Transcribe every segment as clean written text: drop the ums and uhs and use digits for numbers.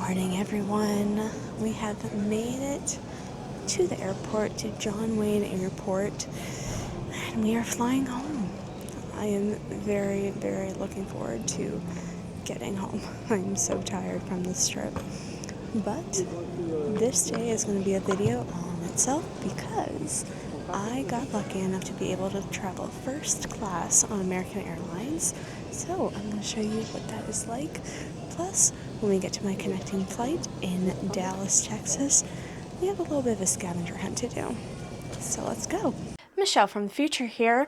morning, everyone. We have made it to the airport, to John Wayne Airport, and we are flying home. I am very, very looking forward to getting home. I'm so tired from this trip. But this day is going to be a video all in itself because I got lucky enough to be able to travel first class on American Airlines. So I'm going to show you what that is like. Plus, when we get to my connecting flight in Dallas, Texas, we have a little bit of a scavenger hunt to do. So let's go. Michelle from the future here.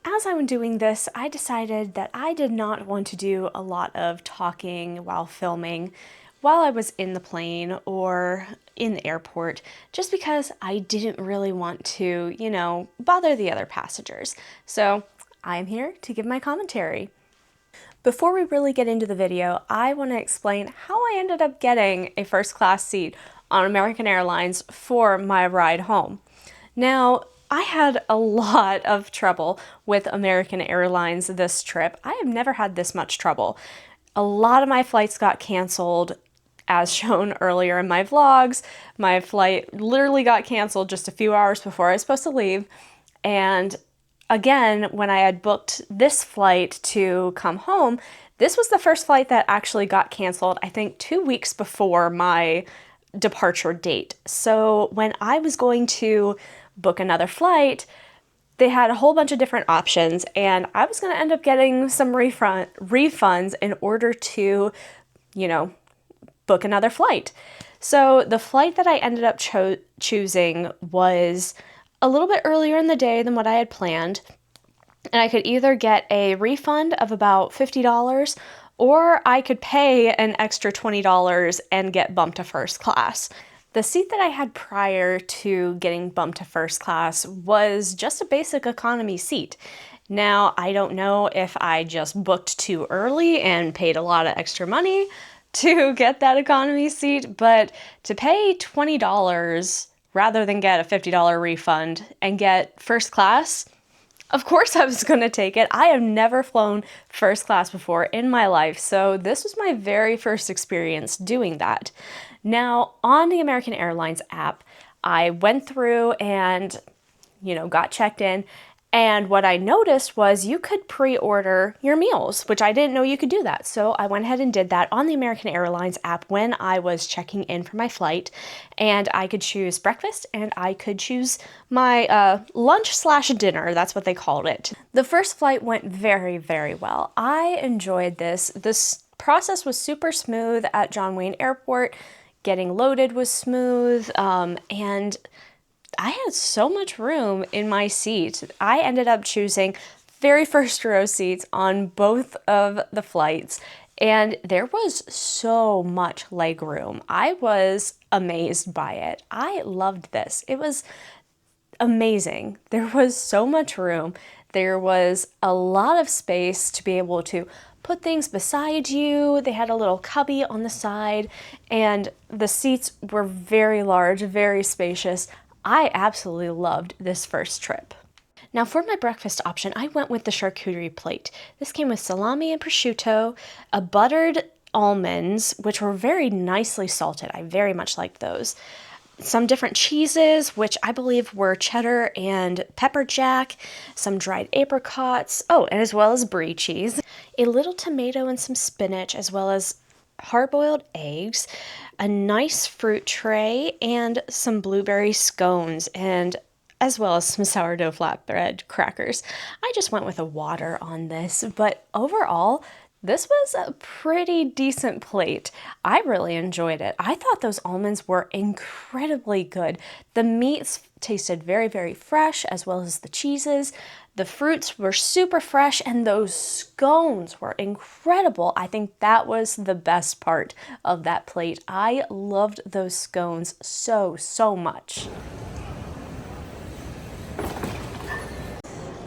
As I'm doing this, I decided that I did not want to do a lot of talking while filming while I was in the plane or in the airport, just because I didn't really want to, bother the other passengers. So I'm here to give my commentary. Before we really get into the video, I want to explain how I ended up getting a first class seat on American Airlines for my ride home. Now, I had a lot of trouble with American Airlines this trip. I have never had this much trouble. A lot of my flights got canceled. As shown earlier in my vlogs, my flight literally got canceled just a few hours before I was supposed to leave. And again, when I had booked this flight to come home, this was the first flight that actually got canceled, I think 2 weeks before my departure date. So when I was going to book another flight, they had a whole bunch of different options, and I was going to end up getting some refunds in order to, book another flight. So the flight that I ended up choosing was a little bit earlier in the day than what I had planned, and I could either get a refund of about $50 or I could pay an extra $20 and get bumped to first class. The seat that I had prior to getting bumped to first class was just a basic economy seat. Now, I don't know if I just booked too early and paid a lot of extra money to get that economy seat, but to pay $20 rather than get a $50 refund and get first class, of course I was going to take it. I have never flown first class before in my life, so this was my very first experience doing that. Now, on the American Airlines app, I went through and, got checked in. And what I noticed was you could pre-order your meals, which I didn't know you could do that. So I went ahead and did that on the American Airlines app when I was checking in for my flight. And I could choose breakfast and I could choose my lunch/dinner. That's what they called it. The first flight went very, very well. I enjoyed this. This process was super smooth at John Wayne Airport. Getting loaded was smooth, and I had so much room in my seat. I ended up choosing very first row seats on both of the flights, and there was so much leg room. I was amazed by it. I loved this. It was amazing. There was so much room. There was a lot of space to be able to put things beside you. They had a little cubby on the side, and the seats were very large, very spacious. I absolutely loved this first trip. Now for my breakfast option, I went with the charcuterie plate. This came with salami and prosciutto, a buttered almonds, which were very nicely salted. I very much liked those. Some different cheeses, which I believe were cheddar and pepper jack, some dried apricots, and as well as brie cheese, a little tomato and some spinach, as well as hard-boiled eggs, a nice fruit tray, and some blueberry scones, and as well as some sourdough flatbread crackers. I just went with a water on this, but overall, this was a pretty decent plate. I really enjoyed it. I thought those almonds were incredibly good. The meats tasted very, very fresh, as well as the cheeses. The fruits were super fresh, and those scones were incredible. I think that was the best part of that plate. I loved those scones so, so much.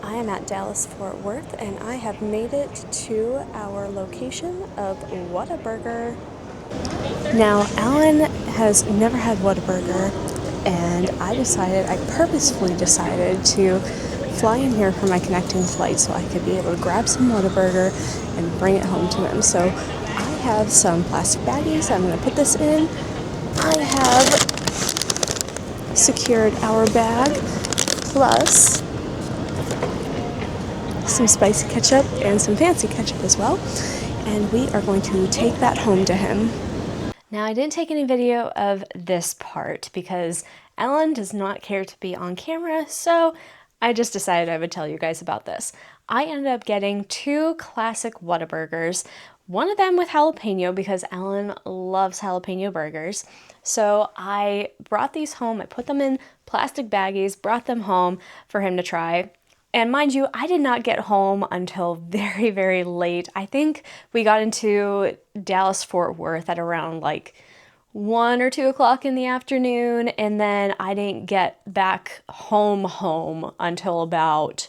I am at Dallas-Fort Worth, and I have made it to our location of Whataburger. Now, Alen has never had Whataburger, and I purposefully decided to fly in here for my connecting flight so I could be able to grab some Whataburger and bring it home to him. So I have some plastic baggies I'm going to put this in. I have secured our bag, plus some spicy ketchup and some fancy ketchup as well. And we are going to take that home to him. Now, I didn't take any video of this part because Ellen does not care to be on camera, so I just decided I would tell you guys about this. I ended up getting 2 classic Whataburgers, one of them with jalapeno because Ellen loves jalapeno burgers. So I brought these home, I put them in plastic baggies, brought them home for him to try. And mind you, I did not get home until very, very late. I think we got into Dallas-Fort Worth at around like 1 or 2 o'clock in the afternoon, and then I didn't get back home until about,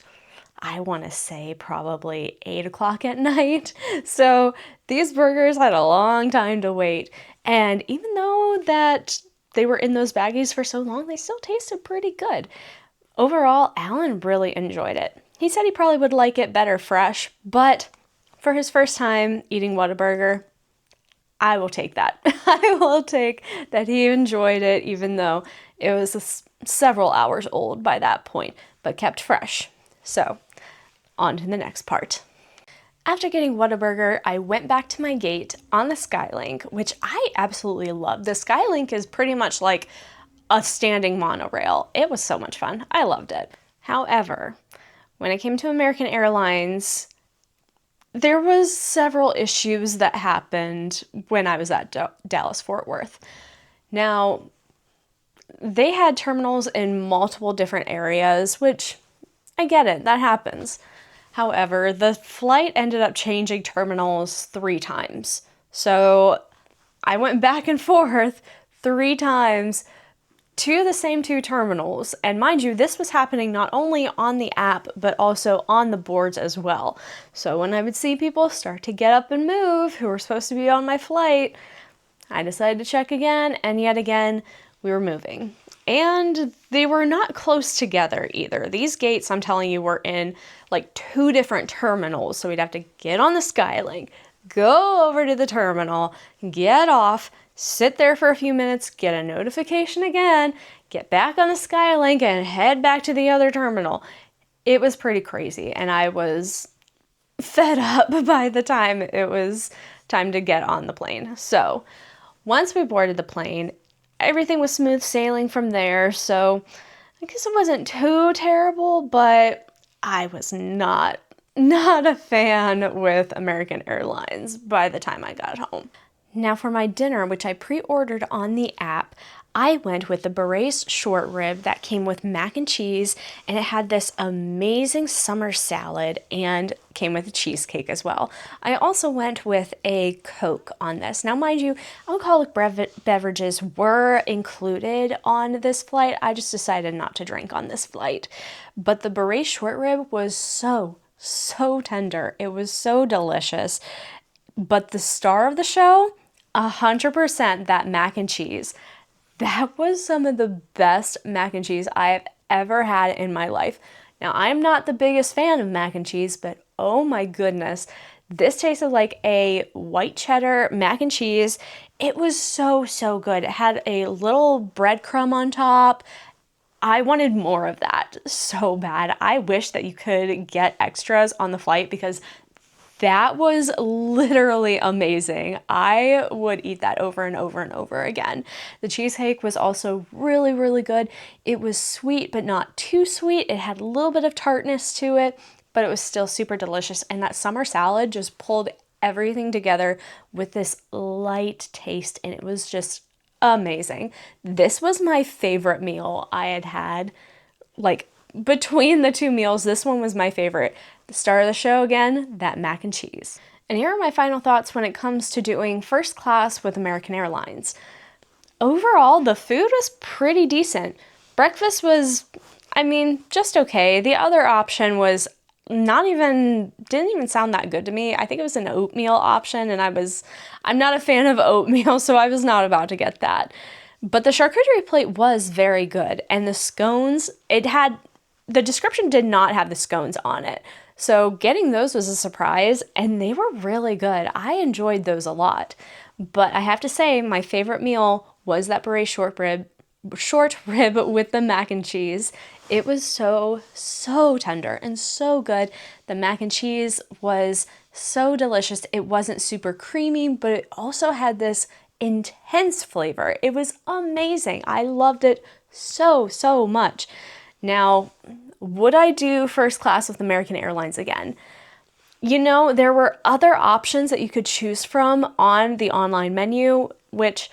I want to say probably 8 o'clock at night. So these burgers had a long time to wait. And even though that they were in those baggies for so long, they still tasted pretty good. Overall, Alan really enjoyed it. He said he probably would like it better fresh, but for his first time eating Whataburger, I will take that. I will take that he enjoyed it, even though it was several hours old by that point, but kept fresh. So, on to the next part. After getting Whataburger, I went back to my gate on the Skylink, which I absolutely love. The Skylink is pretty much like a standing monorail. It was so much fun. I loved it. However, when it came to American Airlines, there was several issues that happened when I was at Dallas-Fort Worth. Now, they had terminals in multiple different areas, which I get it, that happens. However, the flight ended up changing terminals 3 times. So I went back and forth 3 times to the same 2 terminals. And mind you, this was happening not only on the app, but also on the boards as well. So when I would see people start to get up and move who were supposed to be on my flight, I decided to check again, and yet again, we were moving. And they were not close together either. These gates, I'm telling you, were in like 2 different terminals. So we'd have to get on the Skylink, go over to the terminal, get off, sit there for a few minutes, get a notification again, get back on the Skylink, and head back to the other terminal. It was pretty crazy, and I was fed up by the time it was time to get on the plane. So once we boarded the plane, everything was smooth sailing from there, so I guess it wasn't too terrible, but I was not a fan with American Airlines by the time I got home. Now for my dinner, which I pre-ordered on the app, I went with the braised short rib that came with mac and cheese, and it had this amazing summer salad and came with a cheesecake as well. I also went with a Coke on this. Now mind you, alcoholic beverages were included on this flight. I just decided not to drink on this flight. But the braised short rib was so tender. It was so delicious. But the star of the show, 100% that mac and cheese. That was some of the best mac and cheese I have ever had in my life. Now, I'm not the biggest fan of mac and cheese, but oh my goodness, this tasted like a white cheddar mac and cheese. It was so good. It had a little breadcrumb on top. I wanted more of that so bad. I wish that you could get extras on the flight because that was literally amazing. I would eat that over and over and over again. The cheesecake was also really good. It was sweet, but not too sweet. It had a little bit of tartness to it, but it was still super delicious. And that summer salad just pulled everything together with this light taste, and it was just amazing. This was my favorite meal I had had. Like, between the 2 meals, this one was my favorite. The star of the show again, that mac and cheese. And here are my final thoughts when it comes to doing first class with American Airlines. Overall, the food was pretty decent. Breakfast was, just okay. The other option was didn't even sound that good to me. I think it was an oatmeal option, and I'm not a fan of oatmeal, so I was not about to get that. But the charcuterie plate was very good, and the scones, the description did not have the scones on it. So getting those was a surprise, and they were really good. I enjoyed those a lot. But I have to say, my favorite meal was that beret short rib with the mac and cheese. It was so tender and so good. The mac and cheese was so delicious. It wasn't super creamy, but it also had this intense flavor. It was amazing. I loved it so much. Now, would I do first class with American Airlines again? You know, there were other options that you could choose from on the online menu, which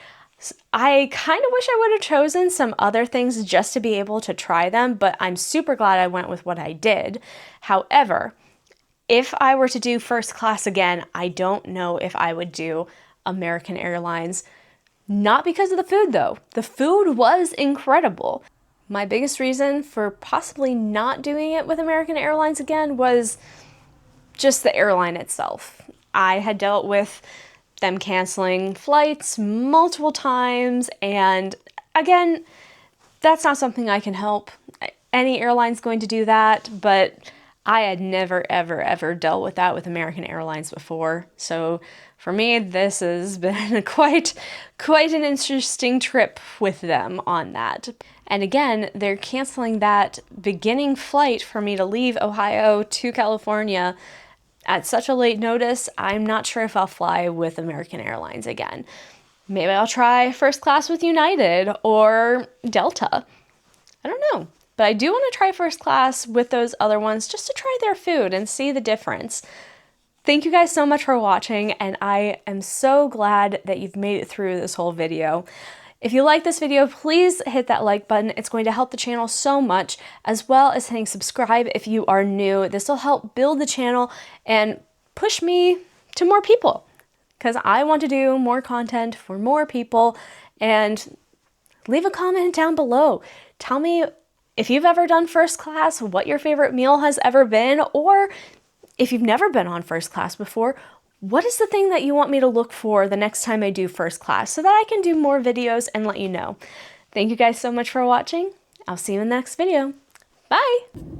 I kind of wish I would have chosen some other things just to be able to try them, but I'm super glad I went with what I did. However, if I were to do first class again, I don't know if I would do American Airlines. Not because of the food, though. The food was incredible. My biggest reason for possibly not doing it with American Airlines again was just the airline itself. I had dealt with them canceling flights multiple times, and again, that's not something I can help. Any airline's going to do that, but I had never ever dealt with that with American Airlines before. So for me, this has been quite an interesting trip with them on that. And again, they're canceling that beginning flight for me to leave Ohio to California at such a late notice. I'm not sure if I'll fly with American Airlines again. Maybe I'll try first class with United or Delta. I don't know. But I do want to try first class with those other ones just to try their food and see the difference. Thank you guys so much for watching, and I am so glad that you've made it through this whole video. If you like this video, please hit that like button. It's going to help the channel so much, as well as hitting subscribe if you are new. This will help build the channel and push me to more people, because I want to do more content for more people. And leave a comment down below. Tell me if you've ever done first class, what your favorite meal has ever been, or if you've never been on first class before, what is the thing that you want me to look for the next time I do first class so that I can do more videos and let you know. Thank you guys so much for watching. I'll see you in the next video. Bye!